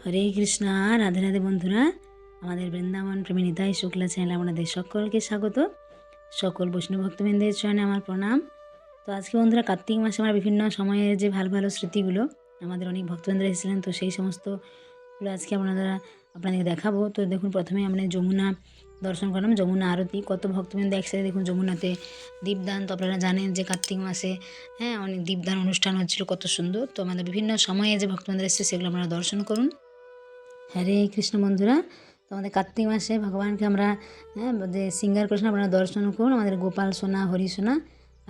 হরে কৃষ্ণা। রাধে রাধে বন্ধুরা, আমাদের বৃন্দাবন প্রেমী নিতাই শুক্লা চ্যানেলে আপনাদের সকলকে স্বাগত। সকল বৈষ্ণব ভক্তবৃন্দের চরণে আমার প্রণাম। তো আজকে বন্ধুরা কার্তিক মাসে আমরা বিভিন্ন সময়ের যে ভালো ভালো স্মৃতিগুলো আমাদের অনেক ভক্তবৃন্দ এসেছিলেন, তো সেই সমস্তগুলো আজকে আপনাদেরকে দেখাবো। তো দেখুন, প্রথমে আমরা যমুনা দর্শন করলাম, যমুনা আরতি। কত ভক্তবৃন্দ একসাথে দেখুন যমুনাতে দীপদান। তো আপনারা জানেন যে কার্তিক মাসে অনেক দীপদান অনুষ্ঠান হচ্ছিল, কত সুন্দর। তো আমাদের বিভিন্ন সময়ে যে ভক্তবৃন্দ এসেছে সেগুলো আপনারা দর্শন করুন। হরে কৃষ্ণ বন্ধুরা, তো আমাদের কার্তিক মাসে ভগবানকে আমরা যে সিঙ্গার কৃষ্ণ আপনারা দর্শন করুন। আমাদের গোপাল সোনা, হরি সোনা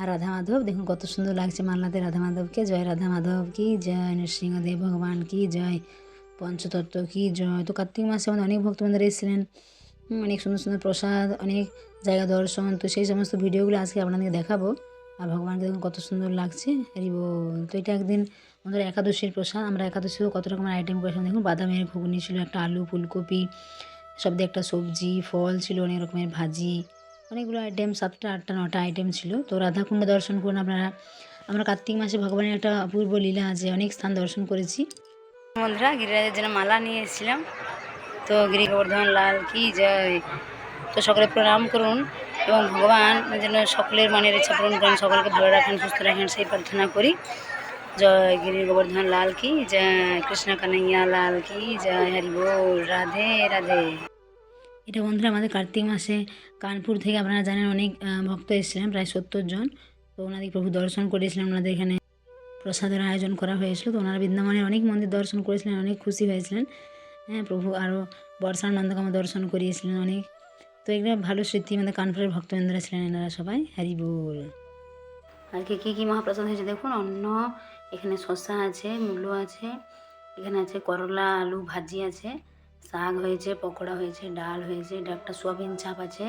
আর রাধা মাধব, দেখুন কত সুন্দর লাগছে মাল্লাতে রাধা মাধবকে। জয় রাধা মাধব কি জয়, নৃসিংহদেব ভগবান কি জয়, পঞ্চতত্ত্ব কি জয়। তো কার্তিক মাসে আমাদের অনেক ভক্তবৃন্দরা এসেছিলেন, অনেক সুন্দর সুন্দর প্রসাদ, অনেক জায়গা দর্শন। তো সেই সমস্ত ভিডিওগুলো আজকে আপনাদেরকে দেখাবো। আর ভগবানকে দেখুন কত সুন্দর লাগছে, হরি বল। তো এটা একদিন আমাদের একাদশীর প্রসাদ। আমরা একাদশীও কত রকমের আইটেম করেছিলাম দেখুন। বাদামের ঘুগনি ছিল, একটা আলু ফুলকপি সব দিয়ে একটা সবজি, ফল ছিল, অনেক রকমের ভাজি, অনেকগুলো আইটেম, 7টা 8টা 9টা আইটেম ছিল। তো রাধাকুণ্ড দর্শন করুন আপনারা। আমরা কার্তিক মাসে ভগবানের একটা অপূর্ব লীলা আছে, অনেক স্থান দর্শন করেছি। বন্ধুরা গিরিরাজের জন্য মালা নিয়ে এসেছিলাম। তো গিরি গোবর্ধন লাল কি জয়। তো সকলে প্রণাম করুন এবং ভগবান যেন সকলের মনের ইচ্ছা পূরণ করেন, সকলকে ভালো রাখেন, সুস্থ রাখেন, সেই প্রার্থনা করি। জয় গিরি গোবর্ধন লাল কি জয়, কৃষ্ণ কানাইয়া লাল কি জয়, হরি বল, রাধে রাধে। এটা বন্ধুরা আমাদের কার্তিক মাসে কানপুর থেকে আপনারা জানেন অনেক ভক্ত এসেছিলেন, প্রায় 70 জন। তো ওনাদের প্রভু দর্শন করেছিলেন, ওনাদের এখানে প্রসাদের আয়োজন করা হয়েছিল। তো ওনারা বৃন্দাবনের অনেক মন্দির দর্শন করেছিলেন, অনেক খুশি হয়েছিলেন। প্রভু আরও বর্ষার নন্দকামা দর্শন করিয়েছিলেন অনেক। তো এগুলো ভালো স্মৃতি, আমাদের কানপুরের ভক্তবৃন্দরা ছিলেন এনারা সবাই, হরি বল। আর কী কী মহাপ্রসাদ হয়েছে দেখুন। অন্ন, এখানে শসা আছে, মূলো আছে, এখানে আছে করলা আলু ভাজি আছে, শাক হয়েছে, পকোড়া হয়েছে, ডাল হয়েছে, এটা একটা সোয়াবিন চাপ আছে,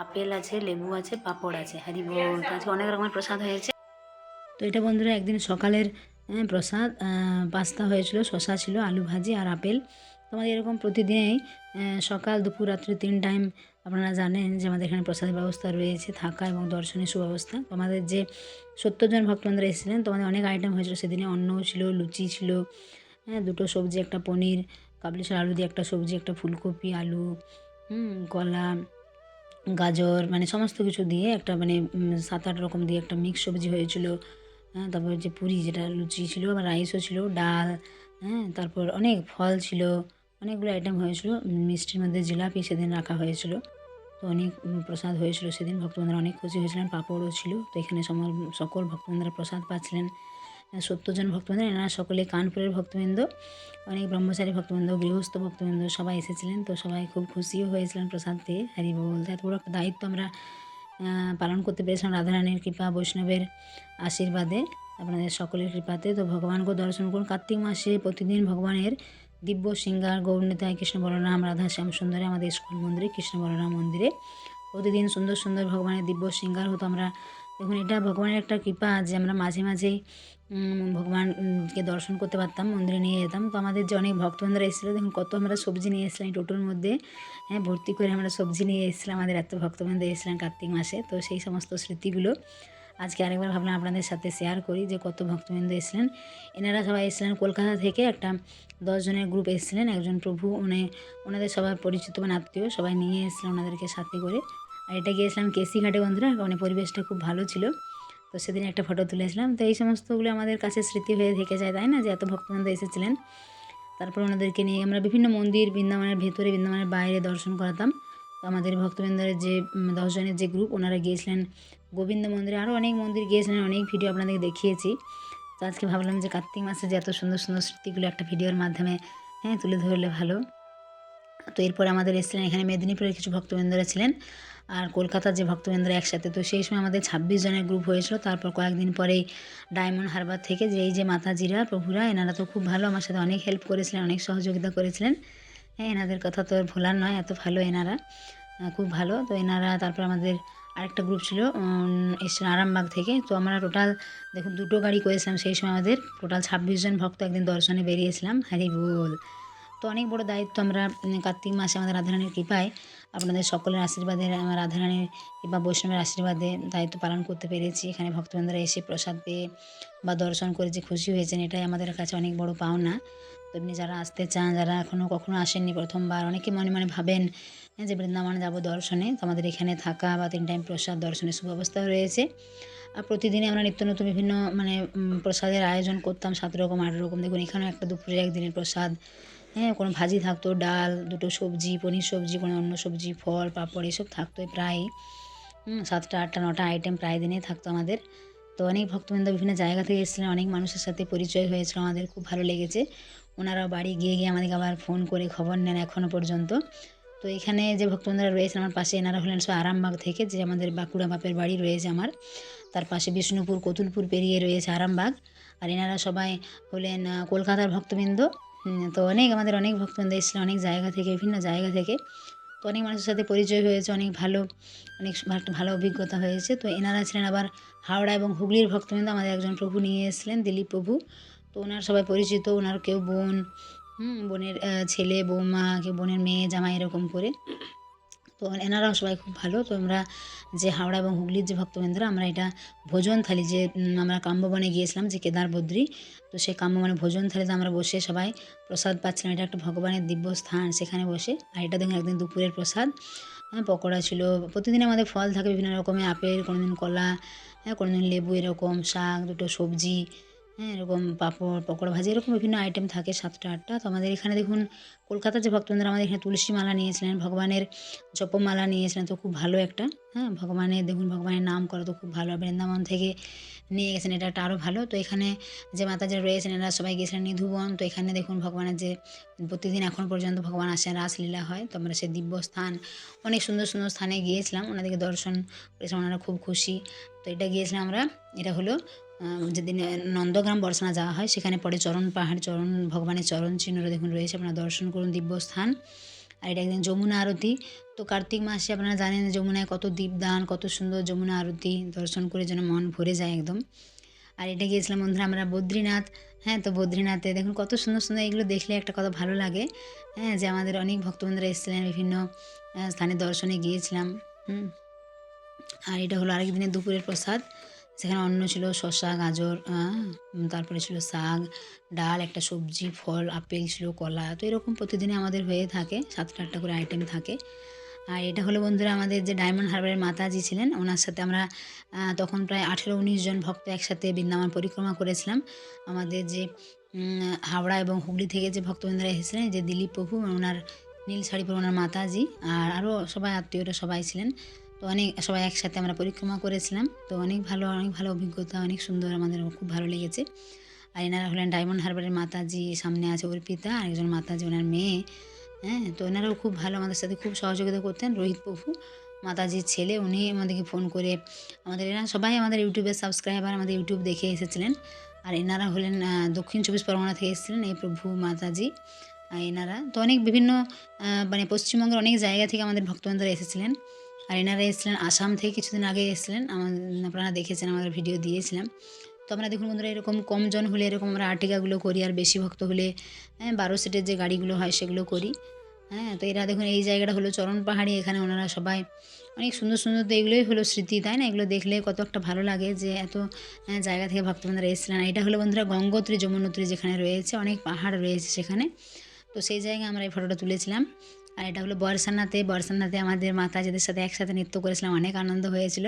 আপেল আছে, লেবু আছে, পাঁপড় আছে, হরি বল। আজকে অনেক রকমের প্রসাদ হয়েছে। তো এটা বন্ধুরা একদিন সকালের প্রসাদ। পাস্তা হয়েছিল, শসা ছিল, আলু ভাজি আর আপেল। তো আমাদের এরকম প্রতিদিনই সকাল দুপুর রাত্রি 3 টাইম আপনারা জানেন যে আমাদের এখানে প্রসাদের ব্যবস্থা রয়েছে, থাকা এবং দর্শনের সুব্যবস্থা। তো আমাদের যে 70 জন ভক্তবৃন্দরা এসেছিলেন, তো আমাদের অনেক আইটেম হয়েছিল সেদিনে। অন্নও ছিল, লুচি ছিল, 2টো সবজি, একটা পনির কাবলি ছোলা আলু দিয়ে একটা সবজি, একটা ফুলকপি আলু, কলা গাজর, মানে সমস্ত কিছু দিয়ে একটা 7-8 রকম দিয়ে একটা মিক্স সবজি হয়েছিল। তারপর যে পুরি, যেটা লুচি ছিল, আবার রাইসও ছিল, ডাল, তারপর অনেক ফল ছিল, অনেকগুলো আইটেম হয়েছিল। মিষ্টির মধ্যে জিলাপি সেদিন রাখা হয়েছিল। তো অনেক প্রসাদ হয়েছিল সেদিন, ভক্তবৃন্দরা অনেক খুশি হয়েছিলেন। পাঁপড়ও ছিল। তো এখানে সকল ভক্তবৃন্দরা প্রসাদ পাচ্ছিলেন। 70 জন ভক্তবৃন্দ, এনারা সকলে কানপুরের ভক্তবৃন্দ, অনেক ব্রহ্মচারী ভক্তবৃন্দ, গৃহস্থ ভক্তবৃন্দ সবাই এসেছিলেন। তো সবাই খুব খুশিও হয়েছিলেন প্রসাদ পেয়ে, হরি বল। এত বড় একটা দায়িত্ব আমরা পালন করতে পেরেছিলাম রাধারানীর কৃপা, বৈষ্ণবের আশীর্বাদে, আপনাদের সকলের কৃপাতে। তো ভগবানকে দর্শন করুন। কার্তিক মাসে প্রতিদিন ভগবানের দিব্য সিঙ্গার, গৌরনীতায় কৃষ্ণ বলরাম, রাধা শ্যাম সুন্দরে, আমাদের স্কুল মন্দিরে, কৃষ্ণ বলরাম মন্দিরে প্রতিদিন সুন্দর সুন্দর ভগবানের দিব্য সিঙ্গার হতো। আমরা দেখুন, এটা ভগবানের একটা কৃপা যে আমরা মাঝে মাঝেই ভগবানকে দর্শন করতে পারতাম, মন্দিরে নিয়ে যেতাম। তো আমাদের যে অনেক ভক্তবৃন্দরা এসেছিলো, দেখুন কত আমরা সবজি নিয়ে এসেছিলাম এই টোটোর মধ্যে, ভর্তি করে আমরা সবজি নিয়ে এসেছিলাম। আমাদের এত ভক্তবৃন্দ এসেছিলেন কার্তিক মাসে। তো সেই সমস্ত স্মৃতিগুলো আজকে আরেকবার ভাবলাম আপনাদের সাথে শেয়ার করি, যে কত ভক্তবৃন্দ এসেছিলেন। এনারা সবাই এসেছিলেন কলকাতা থেকে, একটা 10 জনের গ্রুপ এসেছিলেন। একজন প্রভু, ওনাদের সবাই পরিচিত মানে আত্মীয়, সবাই নিয়ে এসেছিলেন ওনাদেরকে সাথে করে। আর এটা গিয়েছিলাম কেসি ঘাটে বন্ধুরা, পরিবেশটা খুব ভালো ছিল। তো সেদিন একটা ফটো তুলেছিলাম। তো এই সমস্তগুলো আমাদের কাছে স্মৃতি হয়ে থেকে যায়, তাই না, যে এত ভক্তবৃন্দ এসেছিলেন। তারপর ওনাদেরকে নিয়ে আমরা বিভিন্ন মন্দির, বৃন্দাবনের ভেতরে, বৃন্দাবনের বাইরে দর্শন করাতাম। তো আমাদের ভক্তবৃন্দের যে 10 জনের যে গ্রুপ, ওনারা গিয়েছিলেন গোবিন্দ মন্দিরে, আরও অনেক মন্দির গিয়েছিলেন, অনেক ভিডিও আপনাদেরকে দেখিয়েছি। তো আজকে ভাবলাম যে কার্তিক মাসে যে এত সুন্দর সুন্দর স্মৃতিগুলো একটা ভিডিওর মাধ্যমে তুলে ধরলে ভালো। তো এরপরে আমাদের এসেছিলেন এখানে মেদিনীপুরের কিছু ভক্তবৃন্দরা ছিলেন, আর কলকাতার যে ভক্তবৃন্দরা একসাথে। তো সেই সময় আমাদের 26 জনের গ্রুপ হয়েছিল। তারপর কয়েকদিন পরেই ডায়মন্ড হারবার থেকে যে এই যে মাতাজিরা, প্রভুরা, এনারা তো খুব ভালো, আমার সাথে অনেক হেল্প করেছিলেন, অনেক সহযোগিতা করেছিলেন। এনাদের কথা তো ভোলার নয়, এত ভালো এনারা, খুব ভালো। তো এনারা, তারপর আমাদের আরেকটা গ্রুপ ছিল এসেছিলেন আরামবাগ থেকে। তো আমরা টোটাল দেখুন 2টো গাড়ি করেছিলাম সেই সময়। আমাদের টোটাল 26 জন ভক্ত একদিন দর্শনে বেরিয়েছিলাম, হরি বল। তো অনেক বড় দায়িত্ব আমরা কার্তিক মাসে আমাদের রাধারানীর কৃপায়, আপনাদের সকলের আশীর্বাদে, আমার রাধারানীর কিংবা বৈষ্ণবের আশীর্বাদে দায়িত্ব পালন করতে পেরেছি। এখানে ভক্তবৃন্দরা এসে প্রসাদ পেয়ে বা দর্শন করে যে খুশি হয়েছেন, এটাই আমাদের কাছে অনেক বড় পাওনা। এমনি যারা আসতে চান, যারা এখনও কখনো আসেননি প্রথমবার, অনেকে মনে মনে ভাবেন যে বৃন্দাবন যাব দর্শনে, তো আমাদের এখানে থাকা বা 3 টাইম প্রসাদ দর্শনের সুব্যবস্থাও রয়েছে। আর প্রতিদিনই আমরা নিত্য নতুন বিভিন্ন প্রসাদের আয়োজন করতাম, 7 রকম 8 রকম। দেখুন এখানেও একটা দুপুরে একদিনের প্রসাদ, কোনো ভাজি থাকতো, ডাল, 2টো সবজি, পনির সবজি, কোনো অন্য সবজি, ফল, পাঁপড় এসব থাকতোই প্রায়ই। 7টা 8টা 9টা আইটেম প্রায় দিনেই থাকতো আমাদের। তো অনেক ভক্তবৃন্দ বিভিন্ন জায়গা থেকে এসেছিলেন, অনেক মানুষের সাথে পরিচয় হয়েছিল, আমাদের খুব ভালো লেগেছে। ওনারাও বাড়ি গিয়ে আমাদেরকে আবার ফোন করে খবর নেন এখনও পর্যন্ত। তো এখানে যে ভক্তবৃন্দরা রয়েছেন আমার পাশে, এনারা হলেন সব আরামবাগ থেকে, যে আমাদের বাঁকুড়া বাপের বাড়ি রয়েছে আমার, তার পাশে বিষ্ণুপুর কতুলপুর পেরিয়ে রয়েছে আরামবাগ। আর এনারা সবাই হলেন কলকাতার ভক্তবৃন্দ। তো আমাদের অনেক ভক্তবৃন্দ এসেছিলেন অনেক জায়গা থেকে, বিভিন্ন জায়গা থেকে। তো অনেক মানুষের সাথে পরিচয় হয়েছে, অনেক ভালো অভিজ্ঞতা হয়েছে। তো এনারা ছিলেন আবার হাওড়া এবং হুগলির ভক্তবৃন্দ। আমাদের একজন প্রভু নিয়ে এসেছিলেন, দিলীপ প্রভু। তো ওনার সবাই পরিচিত, ওনার কেউ বোন, বোনের ছেলে, বৌমা, কেউ বোনের মেয়ে, জামাই, এরকম করে। তো এনারাও সবাই খুব ভালো। তো আমরা যে হাওড়া এবং হুগলির যে ভক্তবৃন্দরা, আমরা এটা ভোজন থালি, যে আমরা কাম্যবনে গিয়েছিলাম যে কেদার বদ্রী, তো সেই কাম্যবনে ভোজন থালিতে আমরা বসে সবাই প্রসাদ পাচ্ছিলাম। এটা একটা ভগবানের দিব্য স্থান, সেখানে বসে। আর এটা দেখুন একদিন দুপুরের প্রসাদ, পকোড়া ছিল। প্রতিদিন আমাদের ফল থাকে বিভিন্ন রকমের, আপেল, কোনোদিন কলা, কোনোদিন লেবু, এরকম শাক, 2টো সবজি, এরকম পাঁপড়, পকোড়া ভাজি, এরকম বিভিন্ন আইটেম থাকে 7টা 8টা। তো আমাদের এখানে দেখুন কলকাতার যে ভক্তবৃন্দরা আমাদের এখানে তুলসী মালা নিয়েছিলেন, ভগবানের জপমালা নিয়েছিলেন, তো খুব ভালো একটা, ভগবানের দেখুন ভগবানের নাম করা তো খুব ভালো। বৃন্দাবন থেকে নিয়ে গেছেন, এটা একটা আরও ভালো। তো এখানে যে মাতাজিরা রয়েছেন এনারা সবাই গিয়েছিলেন নিধুবন। তো এখানে দেখুন ভগবানের যে প্রতিদিন এখন পর্যন্ত ভগবান আসেন, রাসলীলা হয়। তো আমরা সেই দিব্য স্থান, অনেক সুন্দর সুন্দর স্থানে গিয়েছিলাম, ওনাদেরকে দর্শন করেছিলাম, ওনারা খুব খুশি। তো এটা গিয়েছিলাম আমরা, এটা হলো যেদিন নন্দগ্রাম বর্ষানা যাওয়া হয়, সেখানে পরে চরণ পাহাড়, ভগবানের চরণ চিহ্নরা দেখুন রয়েছে, আপনারা দর্শন করুন, দিব্য স্থান। আর এটা একদিন যমুনা আরতি। তো কার্তিক মাসে আপনারা জানেন যমুনায় কত দীপদান, কত সুন্দর যমুনা আরতি, দর্শন করে যেন মন ভরে যায় একদম। আর এটা গিয়েছিলাম বন্ধুরা আমরা বদ্রীনাথ। তো বদ্রীনাথে দেখুন কত সুন্দর সুন্দর, এগুলো দেখলে একটা কথা ভালো লাগে, যে আমাদের অনেক ভক্তবৃন্দরা এসেছিলেন, বিভিন্ন স্থানে দর্শনে গিয়েছিলাম। আর এটা হলো আরেক দিনের দুপুরের প্রসাদ, সেখানে অন্ন ছিল শসা, গাজর, তারপরে ছিল শাক, ডাল, একটা সবজি, ফল, আপেল ছিল, কলা। তো এরকম প্রতিদিনই আমাদের হয়ে থাকে, 7টা 8টা করে আইটেম থাকে। আর এটা হলো বন্ধুরা আমাদের যে ডায়মন্ড হারবারের মাতাজি ছিলেন, ওনার সাথে আমরা তখন প্রায় 18-19 জন ভক্ত একসাথে বৃন্দাবন পরিক্রমা করেছিলাম। আমাদের যে হাওড়া এবং হুগলি থেকে যে ভক্তবৃন্দরা এসেছিলেন, যে দিলীপ প্রভু, ওনার নীল শাড়ি পরে ওনার মাতাজি, আর আরও সবাই আত্মীয়রা সবাই ছিলেন। তো সবাই একসাথে আমরা পরিক্রমা করেছিলাম। তো অনেক ভালো অভিজ্ঞতা, অনেক সুন্দর, আমাদের খুব ভালো লেগেছে। আর এনারা হলেন ডায়মন্ড হারবারের মাতাজি, সামনে আছে অর্পিতা, আরেকজন মাতাজি ওনার মেয়ে। তো এনারাও খুব ভালো, আমাদের সাথে খুব সহযোগিতা করতেন। রোহিত প্রভু মাতাজির ছেলে, উনি আমাদেরকে ফোন করে, এরা সবাই আমাদের ইউটিউবের সাবস্ক্রাইবার, আমাদের ইউটিউব দেখে এসেছিলেন। আর এনারা হলেন দক্ষিণ 24 পরগনা থেকে এসেছিলেন এই প্রভু মাতাজি। এনারা তো অনেক বিভিন্ন পশ্চিমবঙ্গের অনেক জায়গা থেকে আমাদের ভক্তবৃন্দরা এসেছিলেন। আর এনারা এসেছিলেন আসাম থেকে, কিছুদিন আগে এসেছিলেন, আপনারা দেখেছেন, আমাদের ভিডিও দিয়েছিলাম। তো আমরা দেখুন বন্ধুরা এরকম কম জন হলে এরকম আমরা আর্টিকাগুলো করি, আর বেশি ভক্ত হলে 12 সিটের যে গাড়িগুলো হয় সেগুলো করি। তো এরা দেখুন এই জায়গাটা হলো চরণ পাহাড়ি, এখানে ওনারা সবাই অনেক সুন্দর সুন্দর, তো এগুলোই হলো স্মৃতি, তাই না? এগুলো দেখলে কত একটা ভালো লাগে যে এত জায়গা থেকে ভক্তবৃন্দরা এসেছিলেন। এটা হলো বন্ধুরা গঙ্গোত্রী যমুনোত্রী যেখানে রয়েছে, অনেক পাহাড় রয়েছে সেখানে। তো সেই জায়গায় আমরা এই ফটোটা তুলেছিলাম। আর এটা হলো বর্ষানাতে আমাদের মাতাজিদের সাথে একসাথে নৃত্য করেছিলাম, অনেক আনন্দ হয়েছিল।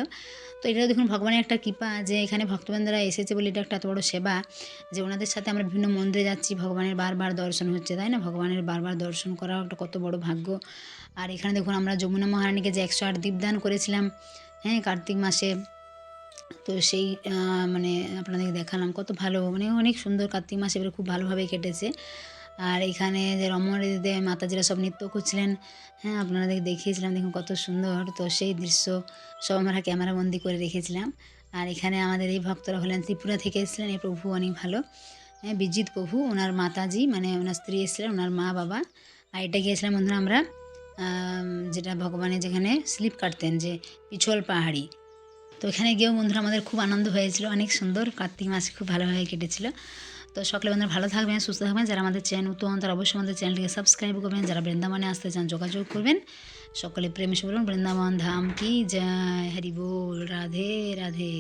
তো এটাও দেখুন ভগবানের একটা কৃপা, যে এখানে ভক্তবৃন্দরা এসেছে বলে এটা একটা এত বড় সেবা, যে ওনাদের সাথে আমরা বিভিন্ন মন্দিরে যাচ্ছি, ভগবানের বারবার দর্শন হচ্ছে, তাই না? ভগবানের বারবার দর্শন করাও একটা কত বড় ভাগ্য। আর এখানে দেখুন আমরা যমুনা মহারানীকে যে 108 দীপদান করেছিলাম কার্তিক মাসে, তো সেই আপনাদেরকে দেখালাম, কত ভালো, অনেক সুন্দর কার্তিক মাসে এবারে খুব ভালোভাবে কেটেছে। আর এখানে যে রমণীতে মাতাজিরা সব নৃত্য করছিলেন, আপনাদের দেখিয়েছিলাম, দেখুন কত সুন্দর। তো সেই দৃশ্য সব আমরা ক্যামেরাবন্দি করে রেখেছিলাম। আর এখানে আমাদের এই ভক্তরা হলেন ত্রিপুরা থেকে এসেছিলেন, এই প্রভু অনেক ভালো, বিজিৎ প্রভু, ওনার মাতাজি ওনার স্ত্রী এসেছিলেন, ওনার মা বাবা। আর এটা গিয়েছিলাম বন্ধুরা আমরা যেটা ভগবানের যেখানে স্লিপ কাটতেন, যে পিছল পাহাড়ি। তো এখানে গিয়েও বন্ধুরা আমাদের খুব আনন্দ হয়েছিল, অনেক সুন্দর, কার্তিক মাসে খুব ভালোভাবে কেটেছিল। তো সকলে বন্ধুরা ভালো থাকবেন, সুস্থ থাকবেন। যারা আমাদের চ্যানেল নতুন তারা অবশ্যই আমাদের চ্যানেলটিকে সাবস্ক্রাইব করবেন। যারা বৃন্দাবনে আসতে চান যোগাযোগ করবেন। সকলে প্রেমে বলুন বৃন্দাবন ধাম কি জয়, হরি বল, রাধে রাধে।